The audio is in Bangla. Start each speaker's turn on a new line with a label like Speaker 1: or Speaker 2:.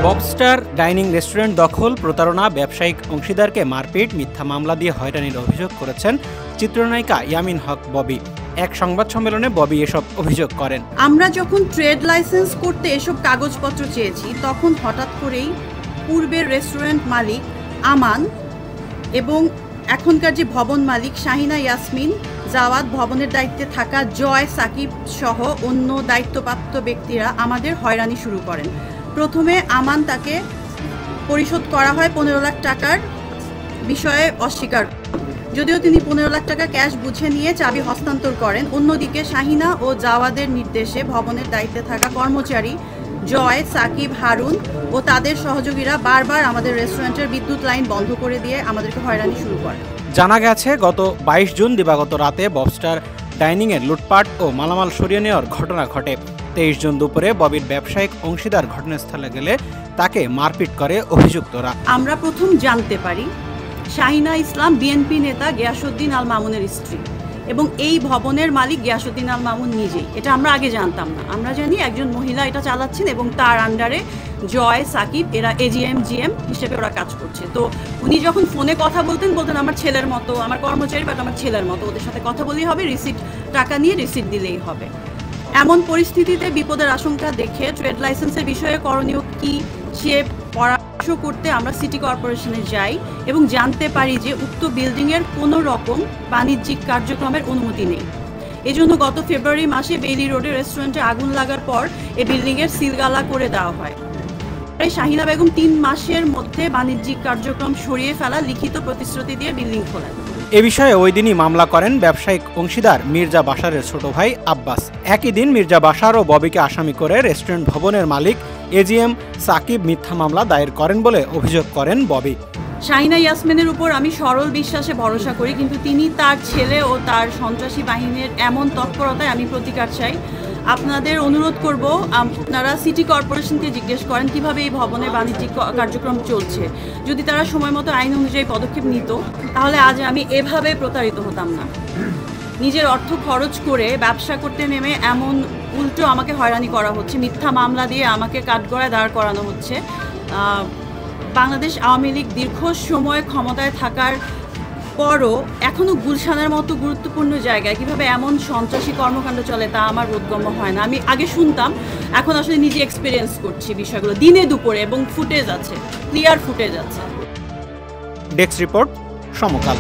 Speaker 1: ববস্টার ডাইনিং রেস্টুরেন্ট দখল, প্রতারণা, ব্যবসায়িক অংশীদারকে মারপিট, মিথ্যা মামলা দিয়ে হয়রানির অভিযোগ করেছেন চিত্রনায়িকা ইয়ামিন হক ববি। এক সংবাদ সম্মেলনে ববি এসব অভিযোগ করেন।
Speaker 2: আমরা যখন ট্রেড লাইসেন্স করতে এসব কাগজপত্র চেয়েছি তখন হঠাৎ করেই পূর্বের রেস্টুরেন্ট মালিক আমান এবং এখনকার যে ভবন মালিক শাহিনা ইয়াসমিন, জাওয়াদ, ভবনের দায়িত্বে থাকা জয়, সাকিব সহ অন্য দায়িত্বপ্রাপ্ত ব্যক্তিরা আমাদের হয়রানি শুরু করেন। প্রথমে আমান তাকে পরিশোধ করা হয় 15 লাখ টাকার বিষয়ে অস্বীকার, যদিও তিনি 15 লাখ টাকা ক্যাশ বুঝে নিয়ে চাবি হস্তান্তর করেন। অন্যদিকে শাহিনা ও জাওয়াদের নির্দেশে ভবনের দায়িত্বে থাকা কর্মচারী জয়, সাকিব, হারুন ও তাদের সহযোগীরা বারবার আমাদের রেস্টুরেন্টের বিদ্যুৎ লাইন বন্ধ করে দিয়ে আমাদেরকে হয়রানি শুরু করে।
Speaker 1: জানা গেছে গত 22 জুন দিবাগত রাতে ববস্টার ডাইনিংয়ের লুটপাট ও মালামাল সরিয়ে নেওয়ার ঘটনা ঘটে। 23 জুন দুপুরে ববির ব্যবসায়িক অংশীদার ঘটনাস্থলে গেলে তাকে মারপিট করে অভিযুক্তরা।
Speaker 2: আমরা প্রথম জানতে পারি শাহিনা ইসলাম বিএনপি নেতা গিয়াসউদ্দিন আল মামুনের স্ত্রী এবং এই ভবনের মালিক গিয়াসউদ্দিন আল মামুন নিজেই। এটা আমরা আগে জানতাম না। আমরা জানি একজন মহিলা এটা চালাচ্ছেন এবং তার আন্ডারে জয়, সাকিব এরা এজিএম, জিএম হিসেবে ওরা কাজ করছে। তো উনি যখন ফোনে কথা বলতেন আমার ছেলের মতো, আমার কর্মচারী বাট আমার ছেলের মতো, ওদের সাথে কথা বলেই হবে, রিসিট টাকা নিয়ে রিসিট দিলেই হবে। এমন পরিস্থিতিতে বিপদের আশঙ্কা দেখে ট্রেড লাইসেন্সের বিষয়ে করণীয় কি সে পরামর্শ করতে আমরা সিটি কর্পোরেশনে যাই এবং জানতে পারি যে উক্ত বিল্ডিংয়ের কোনো রকম বাণিজ্যিক কার্যক্রমের অনুমতি নেই। এজন্য গত ফেব্রুয়ারি মাসে বেইলি রোডে রেস্টুরেন্টে আগুন লাগার পর এই বিল্ডিংয়ের সিলগালা করে দেওয়া হয়। শাহিনা বেগম 3 মাসের মধ্যে বাণিজ্যিক কার্যক্রম সরিয়ে ফেলা লিখিত প্রতিশ্রুতি দিয়ে বিল্ডিং খোলেন।
Speaker 1: এ বিষয়ে ওই দিনই মামলা করেন ব্যবসায়িক অংশীদার মির্জা বাশারের ছোট ভাই আব্বাস। একই দিন মির্জা বাশার ও ববিকে আসামি করে রেস্টুরেন্ট ভবনের মালিক এজিএম সাকিব মিথ্যা মামলা দায়ের করেন বলে অভিযোগ করেন ববি।
Speaker 2: শাহিনা ইয়াসমিনের উপর আমি সরল বিশ্বাসে ভরসা করি, কিন্তু তিনি তার ছেলে ও তার সন্ত্রাসী বাহিনীর এমন তৎপরতায় আমি প্রতিকার চাই। আপনাদের অনুরোধ করব আপনারা সিটি কর্পোরেশনকে জিজ্ঞেস করেন কিভাবে এই ভবনে বাণিজ্যিক কার্যক্রম চলছে। যদি তারা সময় মতো আইন অনুযায়ী পদক্ষেপ নিত তাহলে আজ আমি এভাবে প্রতারিত হতাম না। নিজের অর্থ খরচ করে ব্যবসা করতে নেমে এমন উল্টো আমাকে হয়রানি করা হচ্ছে, মিথ্যা মামলা দিয়ে আমাকে কাঠগড়ায় দাঁড় করানো হচ্ছে। বাংলাদেশ আওয়ামী লীগ দীর্ঘ সময় ক্ষমতায় থাকার পরও এখনও গুলশানের মতো গুরুত্বপূর্ণ জায়গায় কিভাবে এমন সন্ত্রাসী কর্মকাণ্ড চলে তা আমার বোধগম্য হয় না। আমি আগে শুনতাম, এখন আসলে নিজে এক্সপিরিয়েন্স করছি বিষয়গুলো দিনে দুপুরে, এবং ফুটেজ আছে, ক্লিয়ার ফুটেজ আছে।
Speaker 1: ডেস্ক রিপোর্ট, সমকাল।